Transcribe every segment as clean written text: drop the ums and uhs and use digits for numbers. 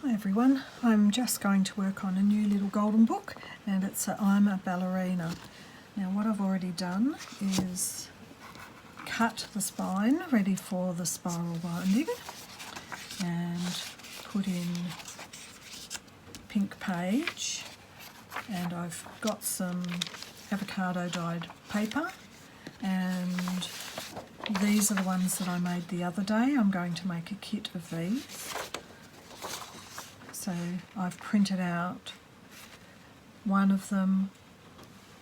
Hi everyone, I'm just going to work on a new little golden book, and it's I'm a Ballerina. Now what I've already done is cut the spine ready for the spiral binding and put in pink page, and I've got some avocado dyed paper, and these are the ones that I made the other day. I'm going to make a kit of these. So I've printed out one of them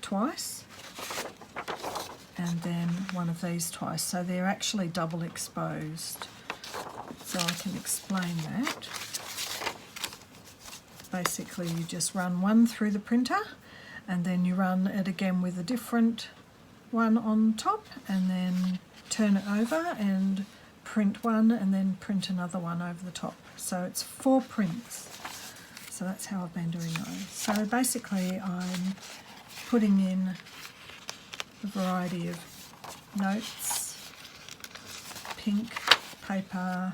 twice and then one of these twice. So they're actually double exposed. So I can explain that. Basically you just run one through the printer and then you run it again with a different one on top, and then turn it over and print one and then print another one over the top. So it's 4 prints. So that's how I've been doing those. So basically I'm putting in a variety of notes, pink paper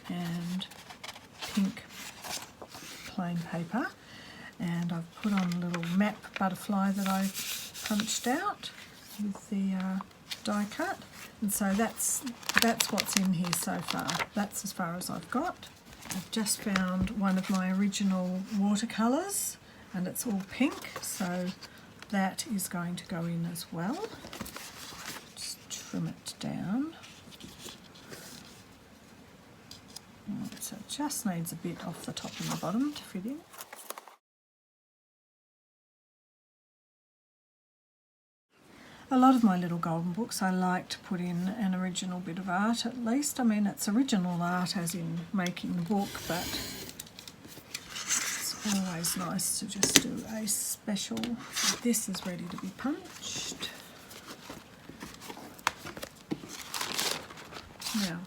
and pink plain paper, and I've put on a little map butterfly that I punched out with the die cut, and so that's what's in here so far. That's as far as I've got. I've just found one of my original watercolours and it's all pink, so that is going to go in as well. Just trim it down. So it just needs a bit off the top and the bottom to fit in. A lot of my little golden books I like to put in an original bit of art at least. I mean, it's original art as in making the book, but it's always nice to just do a special. This is ready to be punched. Now,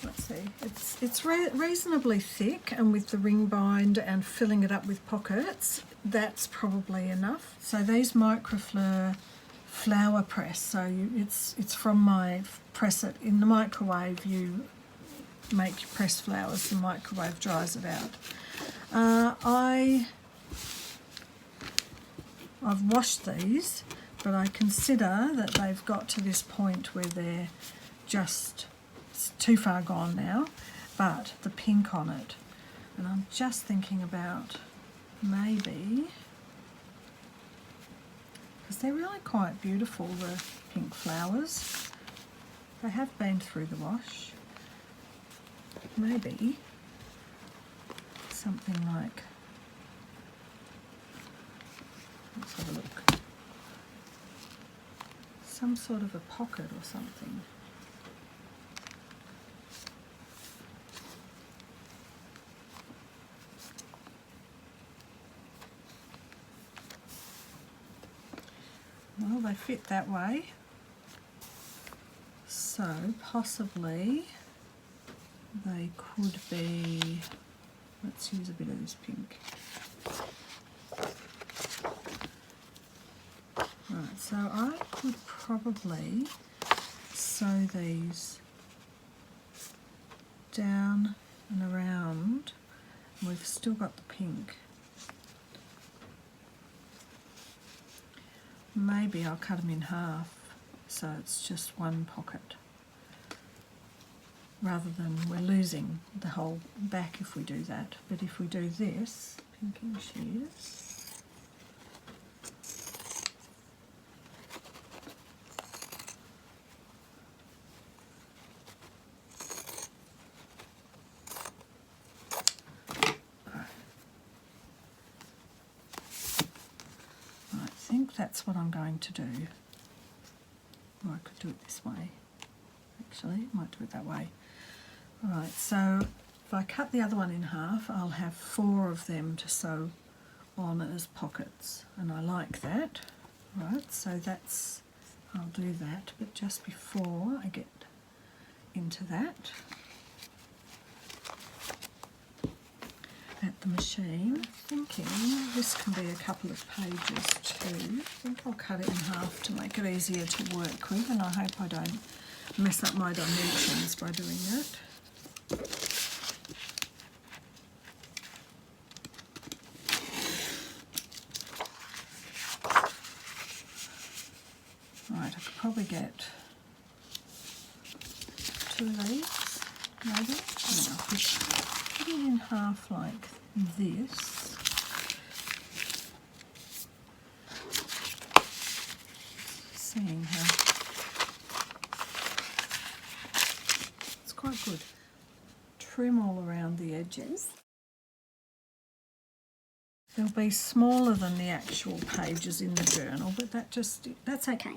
let's see, it's reasonably thick, and with the ring bind and filling it up with pockets, that's probably enough. So these microfleur flower press, so it's from my press it in the microwave. You make your press flowers, the microwave dries it out. I've washed these, but I consider that they've got to this point where they're just too far gone now, but the pink on it, and I'm just thinking about maybe, because they're really quite beautiful, the pink flowers. They have been through the wash. Maybe something like, let's have a look, some sort of a pocket or something. Well, they fit that way, so possibly they could be, let's use a bit of this pink. Right, so I could probably sew these down and around. We've still got the pink. Maybe I'll cut them in half so it's just one pocket, rather than we're losing the whole back if we do that. But if we do this, pinkish shears, that's what I'm going to do. Or I could do it this way. Actually, I might do it that way. Alright, so if I cut the other one in half, I'll have 4 of them to sew on as pockets, and I like that. Right, so that's, I'll do that, but just before I get into that, at the machine, thinking this can be a couple of pages too. I think I'll cut it in half to make it easier to work with, and I hope I don't mess up my dimensions by doing that. probably get 2 of these, maybe. No, put it in half like this. Seeing how it's quite good. Trim all around the edges. They'll be smaller than the actual pages in the journal, but that's okay.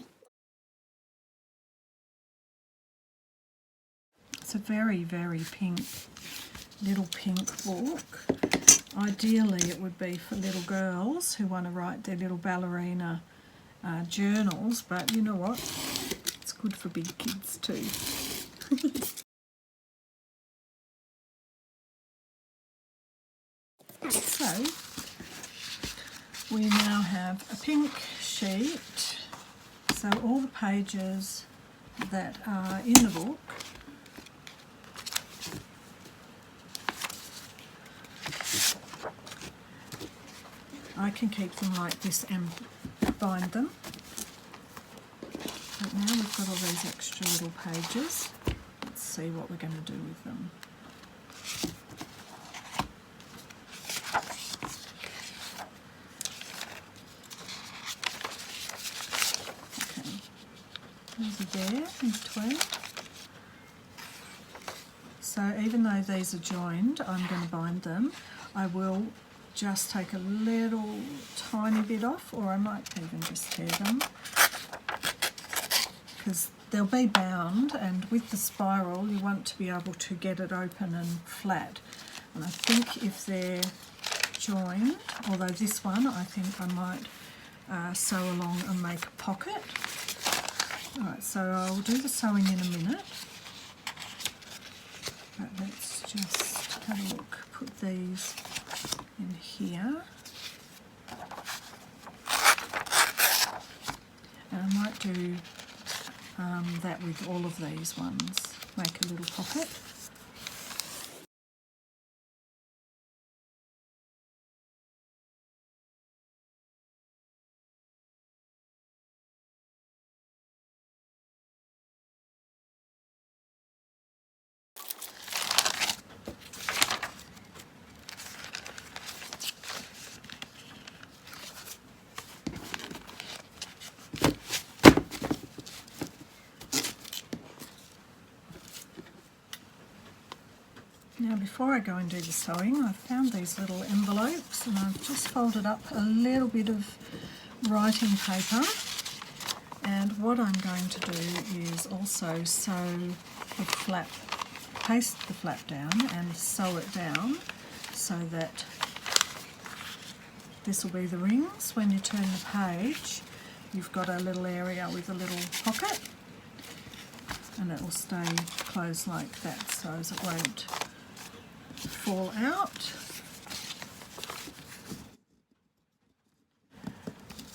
It's a very, very pink, little pink book. Ideally it would be for little girls who want to write their little ballerina journals, but you know what? It's good for big kids too. So, we now have a pink sheet, so all the pages that are in the book I can keep them like this and bind them. But now we've got all these extra little pages. Let's see what we're going to do with them. There's a there in between. So even though these are joined, I'm going to bind them. I will just take a little tiny bit off, or I might even just tear them, because they'll be bound, and with the spiral you want to be able to get it open and flat. And I think if they're joined, although this one I think I might sew along and make a pocket. Alright, so I'll do the sewing in a minute, but let's just have a look. Put these in here, and I might do that with all of these ones, make a little pocket. Now before I go and do the sewing, I've found these little envelopes and I've just folded up a little bit of writing paper, and what I'm going to do is also sew the flap, paste the flap down and sew it down so that this will be the rings. When you turn the page, you've got a little area with a little pocket, and it will stay closed like that so as it won't fall out.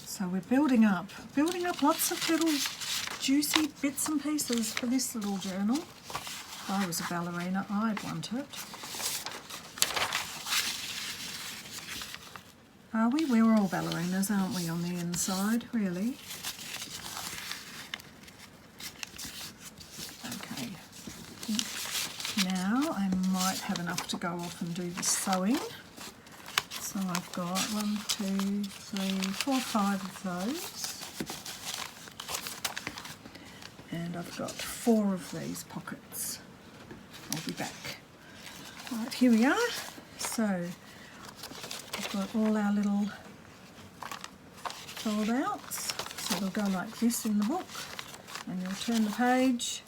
So we're building up lots of little juicy bits and pieces for this little journal. If I was a ballerina, I'd want it. Are we? We're all ballerinas, aren't we, on the inside, really? Okay. Now I might have enough to go off and do the sewing. So I've got 1, 2, 3, 4, 5 of those. And I've got 4 of these pockets. I'll be back. Right, here we are. So I've got all our little fold outs. So they'll go like this in the book, and you'll turn the page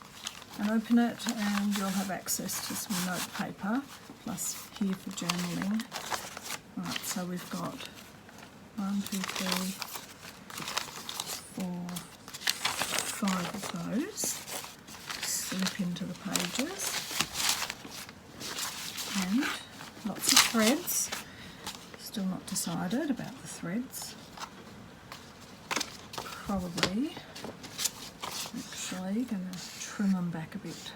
and open it, and you'll have access to some note paper, plus here for journaling. Right, so we've got 1, 2, 3, 4, 5 of those. Slip into the pages. And lots of threads. Still not decided about the threads. Probably, actually, going to trim them back a bit.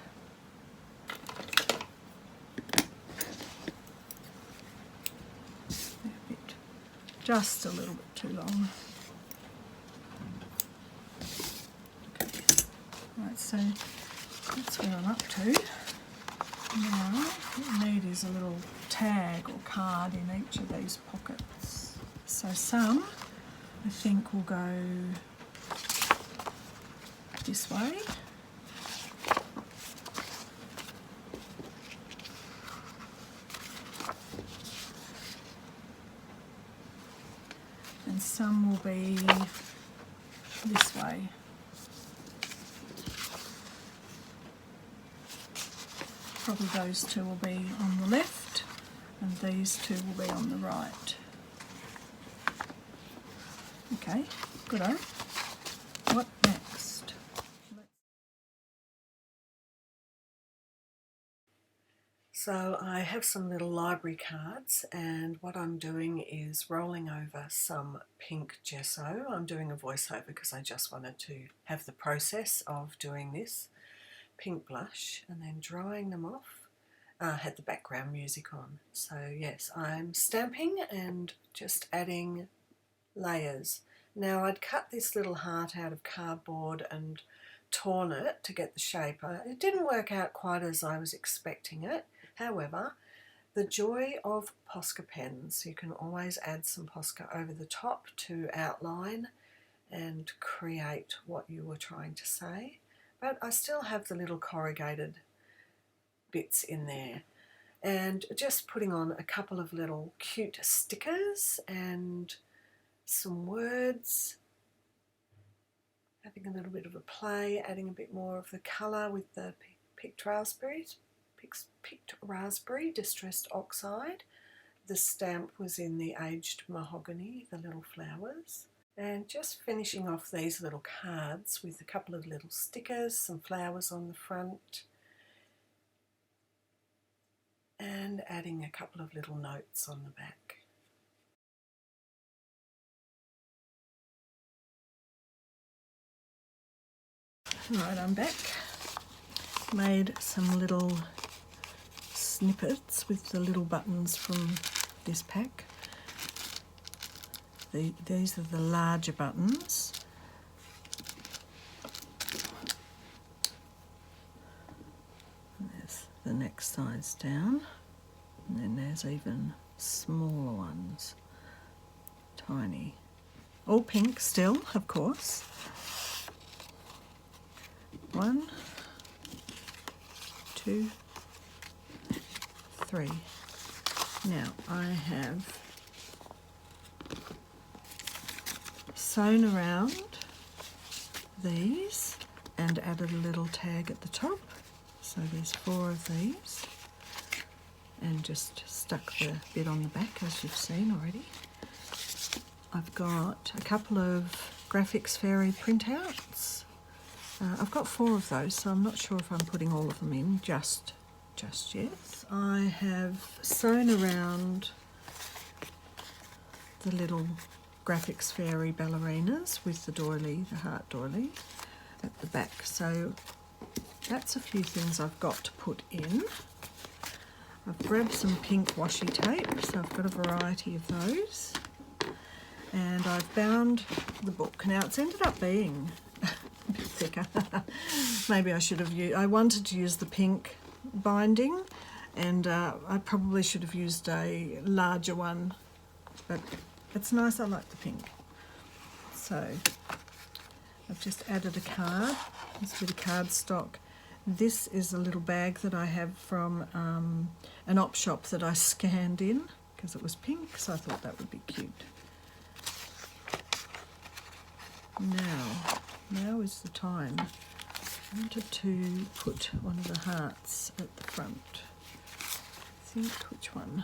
Just a little bit too long. Okay. Alright, so that's where I'm up to. Now, what we need is a little tag or card in each of these pockets. So some, I think, will go this way. And some will be this way. Probably those two will be on the left and these two will be on the right. Okay, good-o. What next? So I have some little library cards, and what I'm doing is rolling over some pink gesso. I'm doing a voiceover because I just wanted to have the process of doing this. Pink blush and then drying them off. Had the background music on. So yes, I'm stamping and just adding layers. Now I'd cut this little heart out of cardboard and torn it to get the shape. It didn't work out quite as I was expecting it. However, the joy of Posca pens, you can always add some Posca over the top to outline and create what you were trying to say. But I still have the little corrugated bits in there. And just putting on a couple of little cute stickers and some words, having a little bit of a play, adding a bit more of the colour with the picked raspberry, distressed oxide. The stamp was in the aged mahogany, the little flowers. And just finishing off these little cards with a couple of little stickers, some flowers on the front, and adding a couple of little notes on the back. Right, I'm back. Made some little snippets with the little buttons from this pack. These are the larger buttons. And there's the next size down. And then there's even smaller ones. Tiny. All pink still, of course. 1, 2, 3. Now I have sewn around these and added a little tag at the top. So there's 4 of these, and just stuck the bit on the back as you've seen already. I've got a couple of Graphics Fairy printouts. I've got 4 of those, so I'm not sure if I'm putting all of them in just yet. I have sewn around the little Graphics Fairy ballerinas with the doily, the heart doily, at the back. So that's a few things I've got to put in. I've grabbed some pink washi tape, so I've got a variety of those. And I've bound the book. Now it's ended up being a bit thicker. Maybe I should have used, I wanted to use the pink binding, and I probably should have used a larger one, but it's nice, I like the pink. So I've just added a card, this bit of cardstock. This is a little bag that I have from an op shop that I scanned in because it was pink, so I thought that would be cute. Now is the time. I wanted to put one of the hearts at the front. I think which one?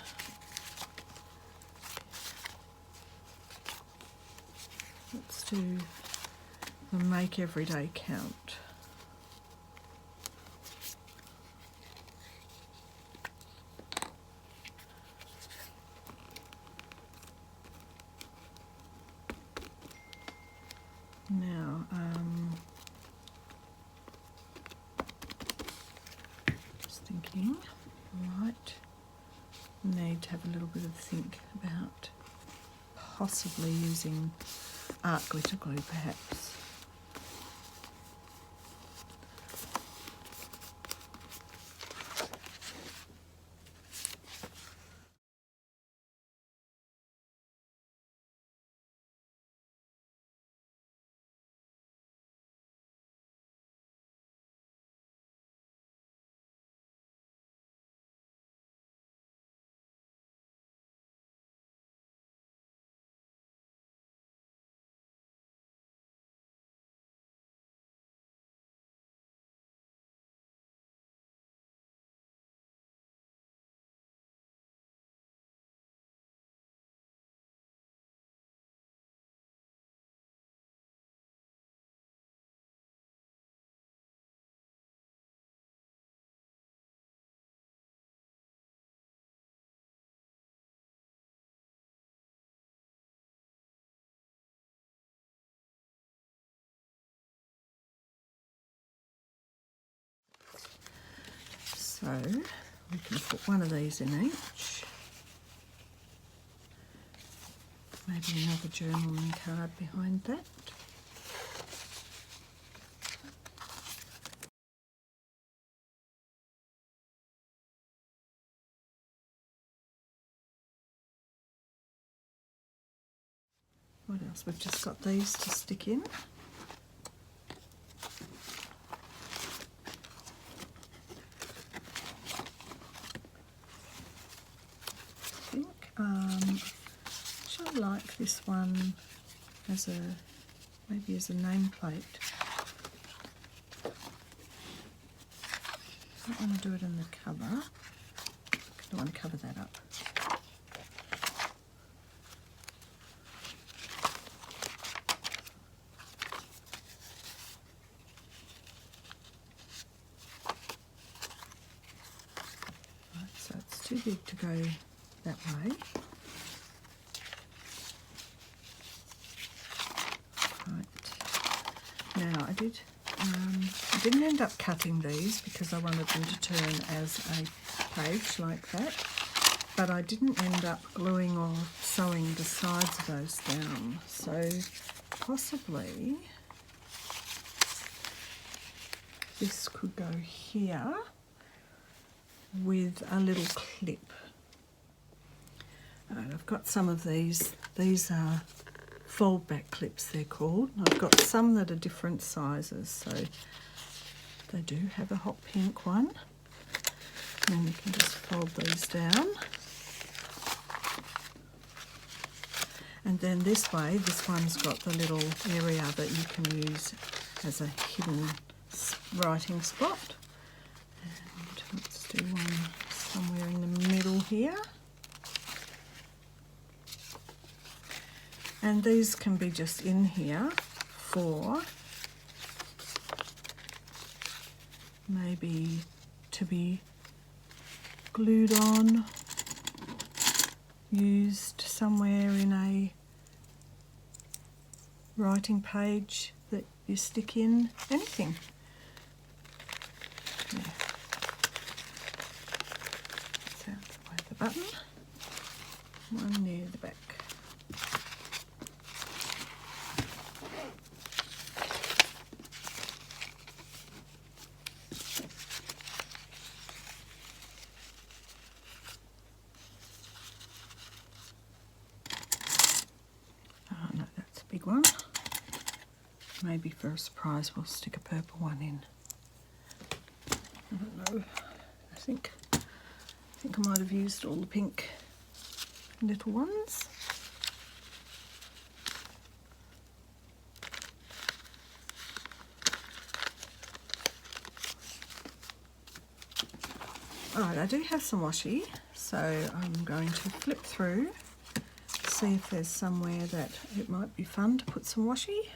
Let's do the Make Every Day Count. Now, just thinking, might need to have a little bit of think about possibly using art glitter glue, perhaps. So we can put one of these in each. Maybe another journaling card behind that. What else? We've just got these to stick in. I like this one as maybe as a nameplate. I don't want to do it in the cover. I don't want to cover that up. Right, so it's too big to go that way. Now I didn't end up cutting these because I wanted them to turn as a page like that, but I didn't end up gluing or sewing the sides of those down. So possibly this could go here with a little clip. Right, I've got some of these. These are fold back clips, they're called. I've got some that are different sizes, so they do have a hot pink one. And then you can just fold these down. And then this way, this one's got the little area that you can use as a hidden writing spot. And let's do one somewhere in the middle here. And these can be just in here for maybe to be glued on, used somewhere in a writing page that you stick in, anything. Yeah. That's out the button, one near the back. One. Maybe for a surprise we'll stick a purple one in. I don't know. I think I might have used all the pink little ones. Alright, I do have some washi, so I'm going to flip through, see if there's somewhere that it might be fun to put some washi.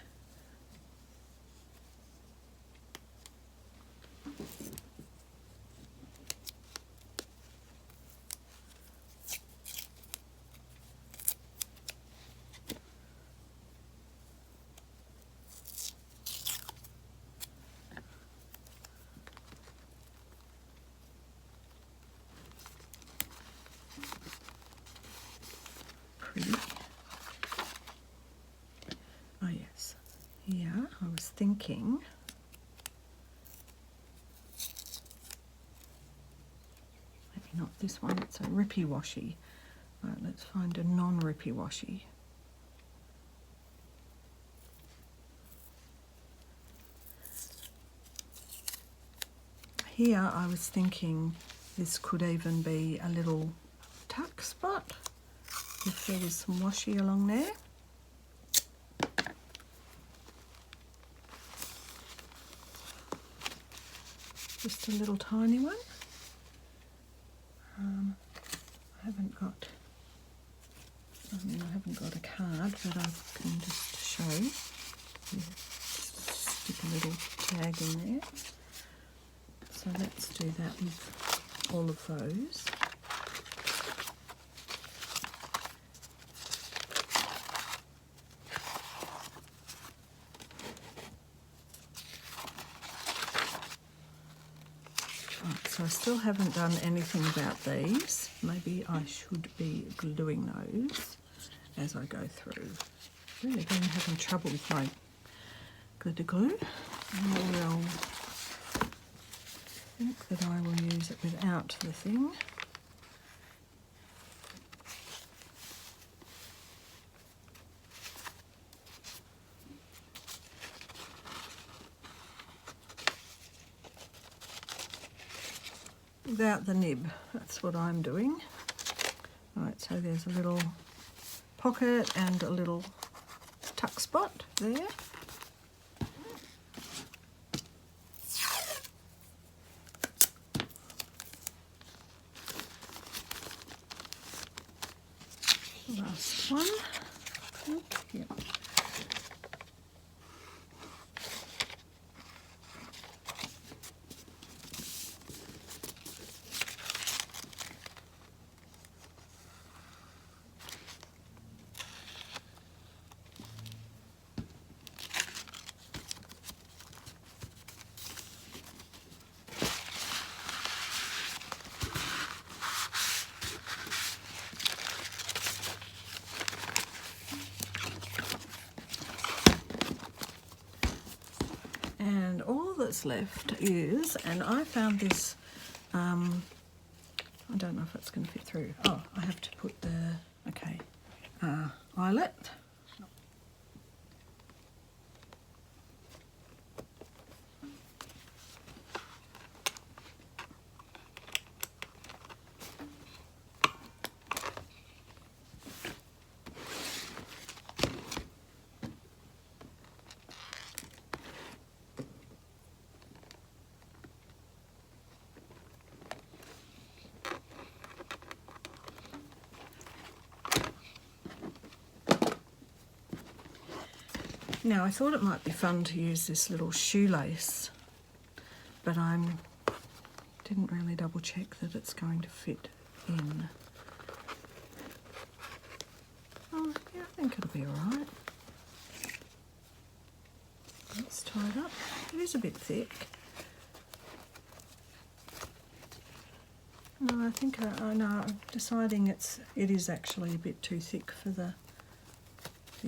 Oh yes, here I was thinking maybe not this one, it's a rippy washi. Right, let's find a non-rippy washi. Here I was thinking this could even be a little tuck spot if there was some washi along there. Just a little tiny one. I haven't got a card, but I can just show. Yeah, stick a little tag in there. So let's do that with all of those. Right, so I still haven't done anything about these. Maybe I should be gluing those as I go through. Really been having trouble with my glitter glue. I will think that I will use it without the thing. Without the nib, that's what I'm doing. Right, so there's a little pocket and a little tuck spot there. Last one, I think. Yep. And all that's left is, and I found this, I don't know if it's going to fit through. Oh, I have to put the, okay, eyelet. Now I thought it might be fun to use this little shoelace, but didn't really double check that it's going to fit in. Oh yeah, I think it'll be alright. It's tied up. It is a bit thick. No, I think I know. I'm deciding it is actually a bit too thick for the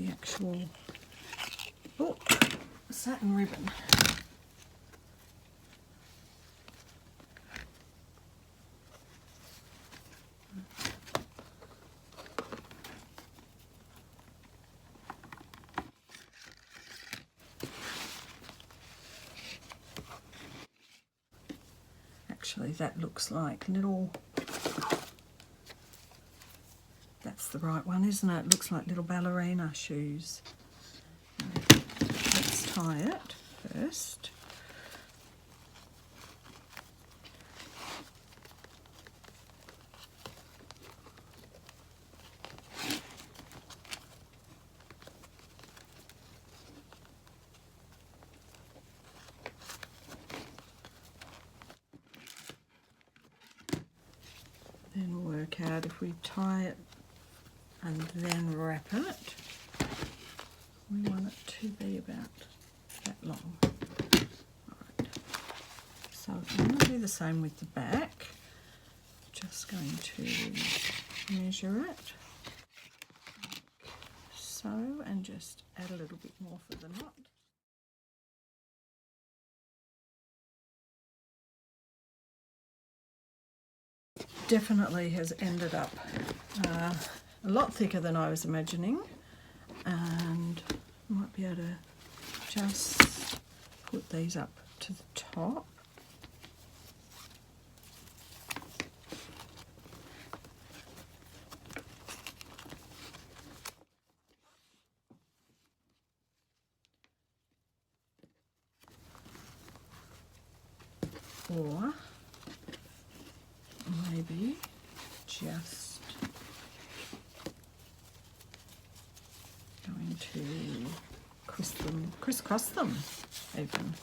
actual satin ribbon. Actually, that looks like little, that's the right one, isn't it? It looks like little ballerina shoes. Let's tie it first. Then work out if we tie it and then wrap it, we want it to be about that long. Alright. So I'm going to do the same with the back. Just going to measure it. Like so, and just add a little bit more for the knot. Definitely has ended up a lot thicker than I was imagining, and I might be able to just put these up to the top. Or maybe just going to crisscross them even.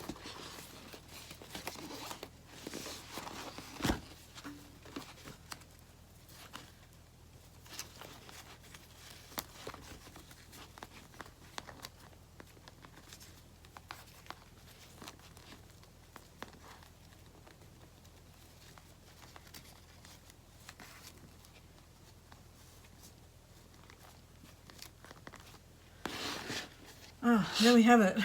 there we have it.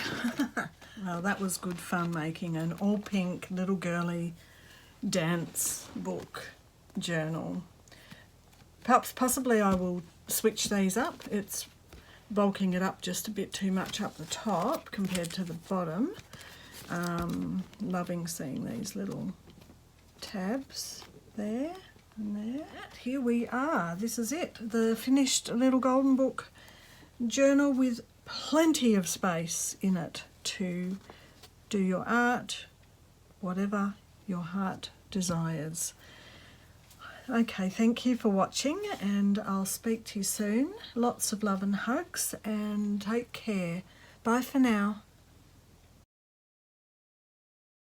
Well, that was good fun making an all pink little girly dance book journal. Perhaps possibly I will switch these up. It's bulking it up just a bit too much up the top compared to the bottom. Loving seeing these little tabs there and there. Here we are. This is it. The finished little golden book journal with plenty of space in it to do your art, whatever your heart desires. Okay, thank you for watching, and I'll speak to you soon. Lots of love and hugs, and take care. Bye for now.